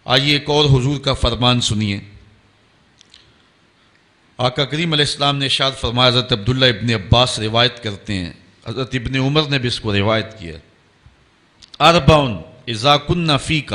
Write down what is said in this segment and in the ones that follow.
آئیے ایک اور حضور کا فرمان سنیے۔ آقا کریم علیہ السلام نے ارشاد فرمایا، حضرت عبداللہ ابن عباس روایت کرتے ہیں، حضرت ابن عمر نے بھی اس کو روایت کیا، اربعن اذا کن فیک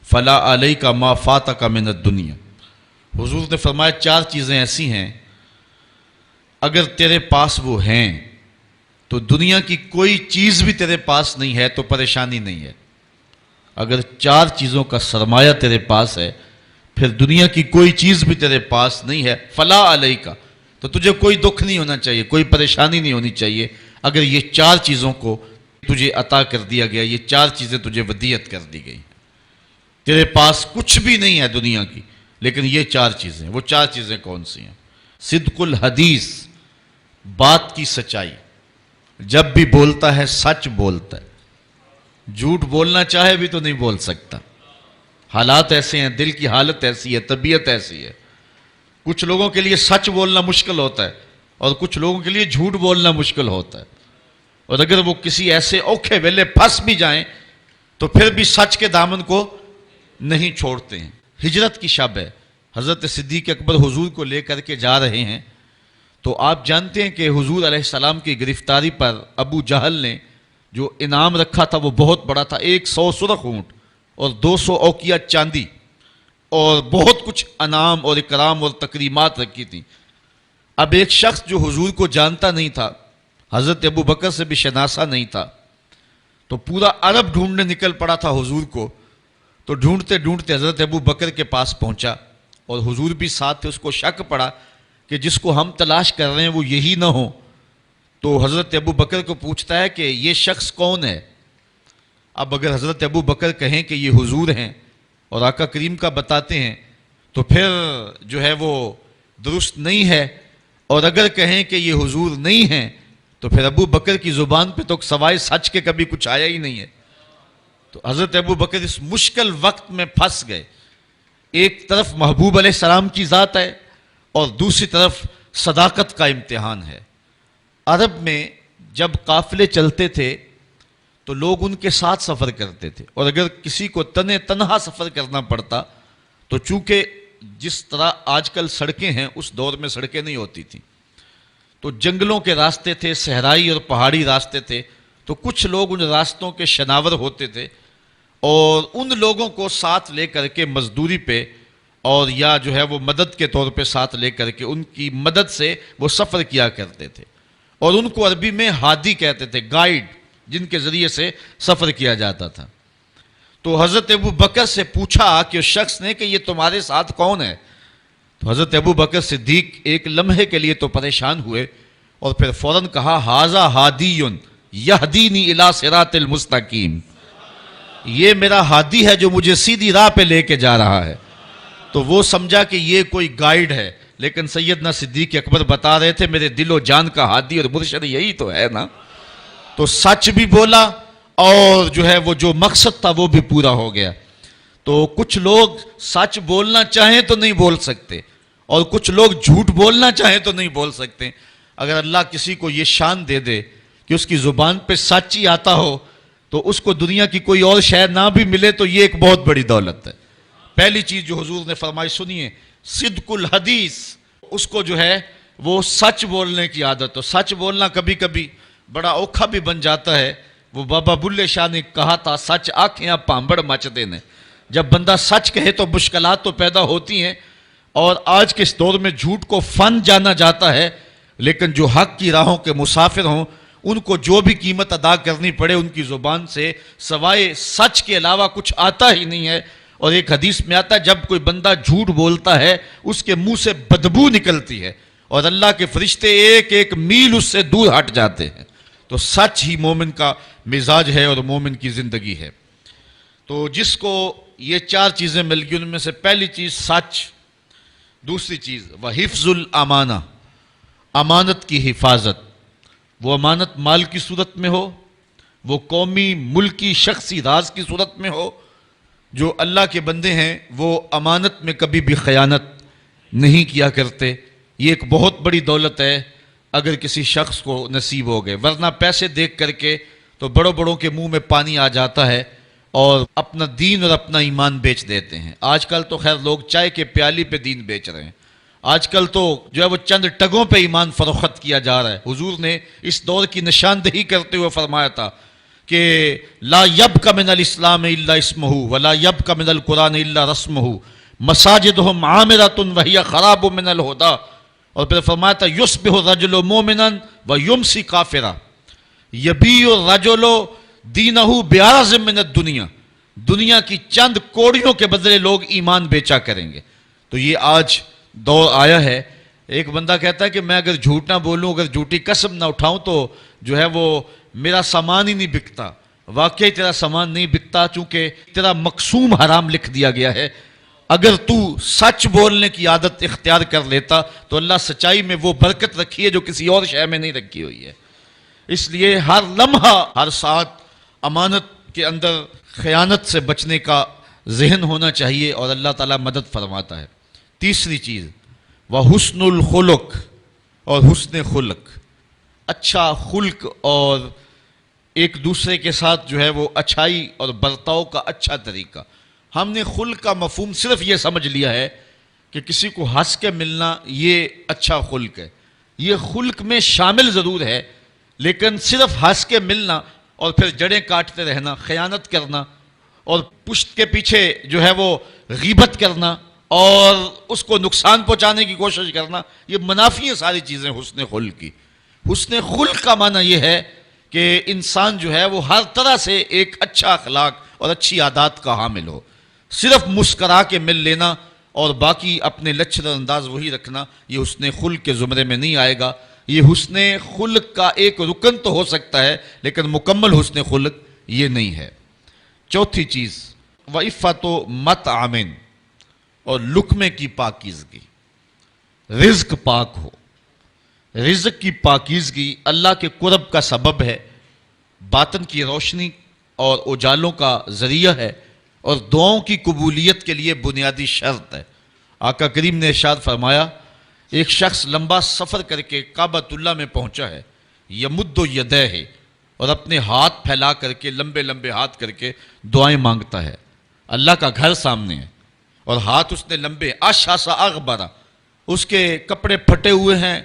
فلا علیک ما فاتک من الدنیا۔ حضور نے فرمایا چار چیزیں ایسی ہیں اگر تیرے پاس وہ ہیں تو دنیا کی کوئی چیز بھی تیرے پاس نہیں ہے تو پریشانی نہیں ہے۔ اگر چار چیزوں کا سرمایہ تیرے پاس ہے پھر دنیا کی کوئی چیز بھی تیرے پاس نہیں ہے، فلا علیک، تو تجھے کوئی دکھ نہیں ہونا چاہیے، کوئی پریشانی نہیں ہونی چاہیے اگر یہ چار چیزوں کو تجھے عطا کر دیا گیا، یہ چار چیزیں تجھے ودیعت کر دی گئی۔ تیرے پاس کچھ بھی نہیں ہے دنیا کی لیکن یہ چار چیزیں، وہ چار چیزیں کون سی ہیں؟ صدق الحدیث، بات کی سچائی، جب بھی بولتا ہے سچ بولتا ہے، جھوٹ بولنا چاہے بھی تو نہیں بول سکتا، حالات ایسے ہیں، دل کی حالت ایسی ہے، طبیعت ایسی ہے۔ کچھ لوگوں کے لیے سچ بولنا مشکل ہوتا ہے اور کچھ لوگوں کے لیے جھوٹ بولنا مشکل ہوتا ہے، اور اگر وہ کسی ایسے اوکھے ویلے پھنس بھی جائیں تو پھر بھی سچ کے دامن کو نہیں چھوڑتے ہیں۔ ہجرت کی شب ہے، حضرت صدیق اکبر حضور کو لے کر کے جا رہے ہیں، تو آپ جانتے ہیں کہ حضور علیہ السلام کی گرفتاری پر ابو جہل نے جو انعام رکھا تھا وہ بہت بڑا تھا، 100 سرخ اونٹ اور 200 اوقیہ چاندی اور بہت کچھ انعام اور اکرام اور تکریمات رکھی تھیں۔ اب ایک شخص جو حضور کو جانتا نہیں تھا، حضرت ابو بکر سے بھی شناسا نہیں تھا، تو پورا عرب ڈھونڈنے نکل پڑا تھا حضور کو، تو ڈھونڈتے ڈھونڈتے حضرت ابو بکر کے پاس پہنچا اور حضور بھی ساتھ تھے۔ اس کو شک پڑا کہ جس کو ہم تلاش کر رہے ہیں وہ یہی نہ ہو، تو حضرت ابو بکر کو پوچھتا ہے کہ یہ شخص کون ہے؟ اب اگر حضرت ابو بکر کہیں کہ یہ حضور ہیں اور آقا کریم کا بتاتے ہیں تو پھر جو ہے وہ درست نہیں ہے، اور اگر کہیں کہ یہ حضور نہیں ہیں تو پھر ابو بکر کی زبان پہ تو سوائے سچ کے کبھی کچھ آیا ہی نہیں ہے۔ تو حضرت ابو بکر اس مشکل وقت میں پھنس گئے، ایک طرف محبوب علیہ السلام کی ذات ہے اور دوسری طرف صداقت کا امتحان ہے۔ عرب میں جب قافلے چلتے تھے تو لوگ ان کے ساتھ سفر کرتے تھے، اور اگر کسی کو تنہا سفر کرنا پڑتا تو چونکہ جس طرح آج کل سڑکیں ہیں اس دور میں سڑکیں نہیں ہوتی تھیں، تو جنگلوں کے راستے تھے، صحرائی اور پہاڑی راستے تھے، تو کچھ لوگ ان راستوں کے شناور ہوتے تھے اور ان لوگوں کو ساتھ لے کر کے مزدوری پہ اور یا جو ہے وہ مدد کے طور پہ ساتھ لے کر کے ان کی مدد سے وہ سفر کیا کرتے تھے، اور ان کو عربی میں ہادی کہتے تھے، گائیڈ جن کے ذریعے سے سفر کیا جاتا تھا۔ تو حضرت ابو بکر سے پوچھا کہ اس شخص نے کہ یہ تمہارے ساتھ کون ہے؟ تو حضرت ابو بکر صدیق ایک لمحے کے لیے تو پریشان ہوئے اور پھر فوراً کہا، ھذا ھادی یہدینی الی صراط المستقیم، یہ میرا ہادی ہے جو مجھے سیدھی راہ پہ لے کے جا رہا ہے۔ تو وہ سمجھا کہ یہ کوئی گائیڈ ہے، لیکن سیدنا صدیق اکبر بتا رہے تھے میرے دل و جان کا ہادی اور مرشد یہی تو ہے نا۔ تو سچ بھی بولا اور جو ہے وہ جو مقصد تھا وہ بھی پورا ہو گیا۔ تو کچھ لوگ سچ بولنا چاہیں تو نہیں بول سکتے اور کچھ لوگ جھوٹ بولنا چاہیں تو نہیں بول سکتے۔ اگر اللہ کسی کو یہ شان دے دے کہ اس کی زبان پہ سچ ہی آتا ہو تو اس کو دنیا کی کوئی اور شے نہ بھی ملے تو یہ ایک بہت بڑی دولت ہے۔ پہلی چیز جو حضور نے فرمائی سنیے، صدق الحدیث، اس کو جو ہے وہ سچ بولنے کی عادت ہو۔ سچ بولنا کبھی کبھی بڑا اوکھا بھی بن جاتا ہے۔ وہ بابا بلے شاہ نے کہا تھا، سچ آنکھیں پامبڑ مچ دینے۔ جب بندہ سچ کہے تو مشکلات تو پیدا ہوتی ہیں، اور آج کے اس دور میں جھوٹ کو فن جانا جاتا ہے، لیکن جو حق کی راہوں کے مسافر ہوں ان کو جو بھی قیمت ادا کرنی پڑے ان کی زبان سے سوائے سچ کے علاوہ کچھ آتا ہی نہیں ہے۔ اور ایک حدیث میں آتا ہے جب کوئی بندہ جھوٹ بولتا ہے اس کے منہ سے بدبو نکلتی ہے اور اللہ کے فرشتے ایک ایک میل اس سے دور ہٹ جاتے ہیں۔ تو سچ ہی مومن کا مزاج ہے اور مومن کی زندگی ہے۔ تو جس کو یہ چار چیزیں مل گئی ان میں سے پہلی چیز سچ، دوسری چیز وحفظ الامانہ، امانت کی حفاظت، وہ امانت مال کی صورت میں ہو، وہ قومی ملکی شخصی راز کی صورت میں ہو۔ جو اللہ کے بندے ہیں وہ امانت میں کبھی بھی خیانت نہیں کیا کرتے، یہ ایک بہت بڑی دولت ہے اگر کسی شخص کو نصیب ہو گئے، ورنہ پیسے دیکھ کر کے تو بڑوں بڑوں کے منہ میں پانی آ جاتا ہے اور اپنا دین اور اپنا ایمان بیچ دیتے ہیں۔ آج کل تو خیر لوگ چائے کے پیالی پہ دین بیچ رہے ہیں، آج کل تو جو ہے وہ چند ٹگوں پہ ایمان فروخت کیا جا رہا ہے۔ حضور نے اس دور کی نشاندہی کرتے ہوئے فرمایا تھا کہ لا یبق من الاسلام الا اسمہ ولا یبق من القرآن الا رسمہ مساجدہم عامرۃ وہی خراب من الہدی، اور پھر فرمایا تھا یصبح الرجل مومنا ویمسی کافرا یبیع الرجل دینہ بعرض من الدنیا، دنیا کی چند کوڑیوں کے بدلے لوگ ایمان بیچا کریں گے۔ تو یہ آج دور آیا ہے۔ ایک بندہ کہتا ہے کہ میں اگر جھوٹ نہ بولوں، اگر جھوٹی قسم نہ اٹھاؤں تو جو ہے وہ میرا سامان ہی نہیں بکتا۔ واقعی تیرا سامان نہیں بکتا، چونکہ تیرا مقسوم حرام لکھ دیا گیا ہے۔ اگر تو سچ بولنے کی عادت اختیار کر لیتا تو اللہ سچائی میں وہ برکت رکھی ہے جو کسی اور شے میں نہیں رکھی ہوئی ہے۔ اس لیے ہر لمحہ ہر ساتھ امانت کے اندر خیانت سے بچنے کا ذہن ہونا چاہیے، اور اللہ تعالیٰ مدد فرماتا ہے۔ تیسری چیز وحسن الخلق، اور حسن خلق، اچھا خلق اور ایک دوسرے کے ساتھ جو ہے وہ اچھائی اور برتاؤ کا اچھا طریقہ۔ ہم نے خلق کا مفہوم صرف یہ سمجھ لیا ہے کہ کسی کو ہنس کے ملنا یہ اچھا خلق ہے۔ یہ خلق میں شامل ضرور ہے، لیکن صرف ہنس کے ملنا اور پھر جڑیں کاٹتے رہنا، خیانت کرنا اور پشت کے پیچھے جو ہے وہ غیبت کرنا اور اس کو نقصان پہنچانے کی کوشش کرنا، یہ منافی ہیں ساری چیزیں حسن خلق کی۔ حسن خلق کا معنی یہ ہے کہ انسان جو ہے وہ ہر طرح سے ایک اچھا اخلاق اور اچھی عادات کا حامل ہو۔ صرف مسکرا کے مل لینا اور باقی اپنے لچھر انداز وہی رکھنا، یہ حسن خلق کے زمرے میں نہیں آئے گا۔ یہ حسن خلق کا ایک رکن تو ہو سکتا ہے، لیکن مکمل حسن خلق یہ نہیں ہے۔ چوتھی چیز وعفت و مطعم، اور لقمے کی پاکیزگی، رزق پاک ہو۔ رزق کی پاکیزگی اللہ کے قرب کا سبب ہے، باطن کی روشنی اور اجالوں کا ذریعہ ہے، اور دعاؤں کی قبولیت کے لیے بنیادی شرط ہے۔ آقا کریم نے ارشاد فرمایا ایک شخص لمبا سفر کر کے کعبۃ اللہ میں پہنچا ہے، یمد یدیہ، اور اپنے ہاتھ پھیلا کر کے لمبے لمبے ہاتھ کر کے دعائیں مانگتا ہے۔ اللہ کا گھر سامنے ہے اور ہاتھ اس نے لمبے، اشعث اغبر، اس کے کپڑے پھٹے ہوئے ہیں،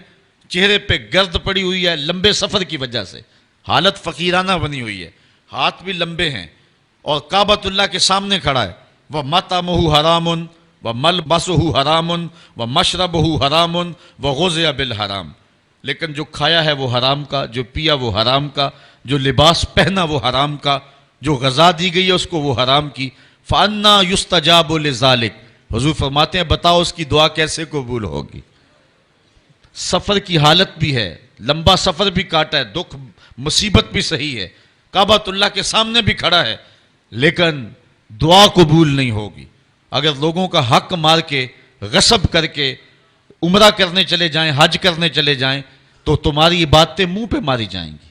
چہرے پہ گرد پڑی ہوئی ہے لمبے سفر کی وجہ سے، حالت فقیرانہ بنی ہوئی ہے، ہاتھ بھی لمبے ہیں اور کعبۃ اللہ کے سامنے کھڑا ہے۔ وَمَطْعَمُهُ حَرَامٌ وَمَلْبَسُهُ حَرَامٌ وَمَشْرَبُهُ حَرَامٌ وَغُذِيَ بِالْحَرَام، لیکن جو کھایا ہے وہ حرام کا، جو پیا وہ حرام کا، جو لباس پہنا وہ حرام کا، جو غذا دی گئی ہے اس کو وہ حرام کی۔ فَأَنَّا يُسْتَجَابُ لِذَلِكَ، حضور فرماتے ہیں بتاؤ اس کی دعا کیسے قبول ہوگی؟ سفر کی حالت بھی ہے، لمبا سفر بھی کاٹا ہے، دکھ مصیبت بھی صحیح ہے، کعبۃ اللہ کے سامنے بھی کھڑا ہے، لیکن دعا قبول نہیں ہوگی۔ اگر لوگوں کا حق مار کے، غصب کر کے عمرہ کرنے چلے جائیں، حج کرنے چلے جائیں، تو تمہاری باتیں منہ پہ ماری جائیں گی۔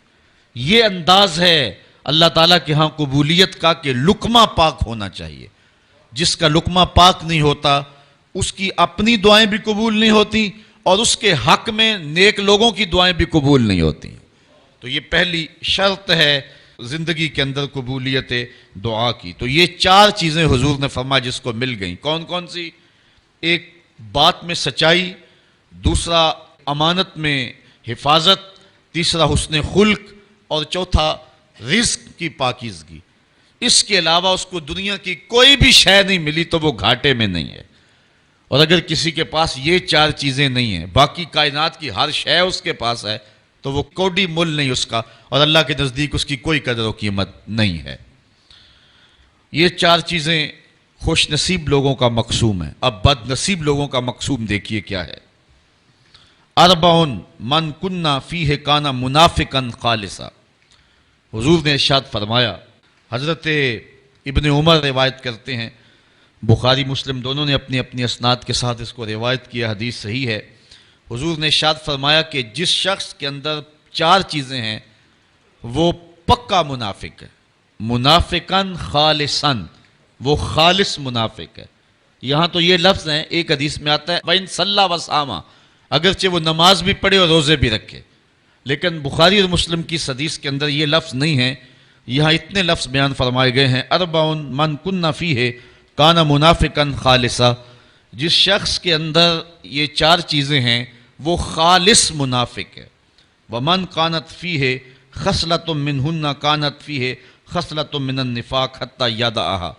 یہ انداز ہے اللہ تعالیٰ کے ہاں قبولیت کا کہ لقمہ پاک ہونا چاہیے۔ جس کا لقمہ پاک نہیں ہوتا اس کی اپنی دعائیں بھی قبول نہیں ہوتی، اور اس کے حق میں نیک لوگوں کی دعائیں بھی قبول نہیں ہوتی۔ تو یہ پہلی شرط ہے زندگی کے اندر قبولیت دعا کی۔ تو یہ چار چیزیں حضور نے فرمایا جس کو مل گئیں۔ کون کون سی؟ ایک بات میں سچائی، دوسرا امانت میں حفاظت، تیسرا حسن خلق، اور چوتھا رزق کی پاکیزگی۔ اس کے علاوہ اس کو دنیا کی کوئی بھی شے نہیں ملی تو وہ گھاٹے میں نہیں ہے۔ اور اگر کسی کے پاس یہ چار چیزیں نہیں ہیں، باقی کائنات کی ہر شے اس کے پاس ہے، تو وہ کوڑی مول نہیں اس کا، اور اللہ کے نزدیک اس کی کوئی قدر و قیمت نہیں ہے۔ یہ چار چیزیں خوش نصیب لوگوں کا مقسوم ہے۔ اب بد نصیب لوگوں کا مقسوم دیکھیے کیا ہے۔ اربعن من کنا فیہ کانا منافقا خالصا، حضور نے ارشاد فرمایا، حضرت ابن عمر روایت کرتے ہیں، بخاری مسلم دونوں نے اپنی اپنی اسناد کے ساتھ اس کو روایت کیا، حدیث صحیح ہے۔ حضور نے ارشاد فرمایا کہ جس شخص کے اندر چار چیزیں ہیں وہ پکا منافق ہے، منافقاً خالصاً، وہ خالص منافق ہے۔ یہاں تو یہ لفظ ہیں، ایک حدیث میں آتا ہے وَإِن صَلَّى وَصَامَ، اگرچہ وہ نماز بھی پڑھے اور روزے بھی رکھے، لیکن بخاری اور مسلم کی حدیث کے اندر یہ لفظ نہیں ہے۔ یہاں اتنے لفظ بیان فرمائے گئے ہیں، اربعن من کن فیہ کان منافقا خالصا، جس شخص کے اندر یہ چار چیزیں ہیں وہ خالص منافق ہے۔ ومن کانت فیہ خصلۃ منہن کانت فیہ خصلۃ من النفاق حتی یدعھا،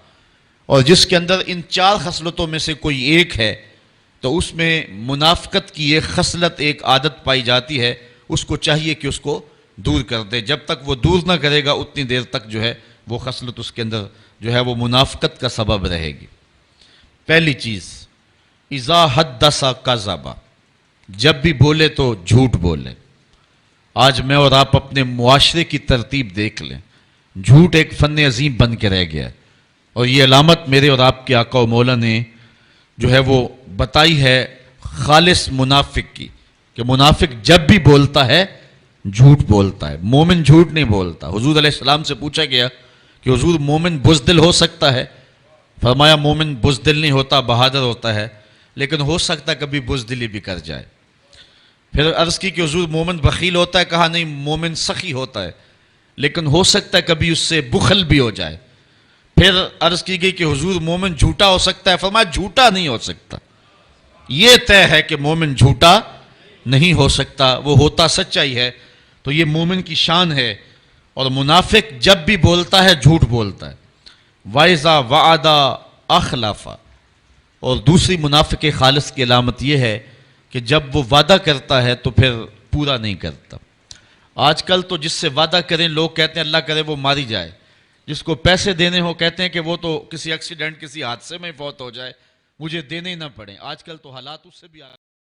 اور جس کے اندر ان چار خصلتوں میں سے کوئی ایک ہے تو اس میں منافقت کی ایک خصلت، ایک عادت پائی جاتی ہے، اس کو چاہیے کہ اس کو دور کر دے۔ جب تک وہ دور نہ کرے گا اتنی دیر تک جو ہے وہ خصلت اس کے اندر جو ہے وہ منافقت کا سبب رہے گی۔ پہلی چیز، اذا حدث کذب، جب بھی بولے تو جھوٹ بولے۔ آج میں اور آپ اپنے معاشرے کی ترتیب دیکھ لیں، جھوٹ ایک فن عظیم بن کے رہ گیا ہے، اور یہ علامت میرے اور آپ کے آقا و مولا نے جو ہے وہ بتائی ہے خالص منافق کی، کہ منافق جب بھی بولتا ہے جھوٹ بولتا ہے، مومن جھوٹ نہیں بولتا۔ حضور علیہ السلام سے پوچھا گیا کہ حضور مومن بزدل ہو سکتا ہے؟ فرمایا مومن بزدل نہیں ہوتا، بہادر ہوتا ہے، لیکن ہو سکتا ہے کبھی بزدلی بھی کر جائے۔ پھر عرض کی کہ حضور مومن بخیل ہوتا ہے؟ کہا نہیں، مومن سخی ہوتا ہے، لیکن ہو سکتا ہے کبھی اس سے بخل بھی ہو جائے۔ پھر عرض کی گئی کہ حضور مومن جھوٹا ہو سکتا ہے؟ فرمایا جھوٹا نہیں ہو سکتا، یہ طے ہے کہ مومن جھوٹا نہیں ہو سکتا، وہ ہوتا سچائی ہے۔ تو یہ مومن کی شان ہے، اور منافق جب بھی بولتا ہے جھوٹ بولتا ہے۔ وَإِذَا وَعَدَ أَخْلَفَ، اور دوسری منافق خالص کی علامت یہ ہے کہ جب وہ وعدہ کرتا ہے تو پھر پورا نہیں کرتا۔ آج کل تو جس سے وعدہ کریں لوگ کہتے ہیں اللہ کرے وہ ماری جائے، جس کو پیسے دینے ہو کہتے ہیں کہ وہ تو کسی ایکسیڈنٹ، کسی حادثے میں فوت ہو جائے، مجھے دینے ہی نہ پڑیں۔ آج کل تو حالات اس سے بھی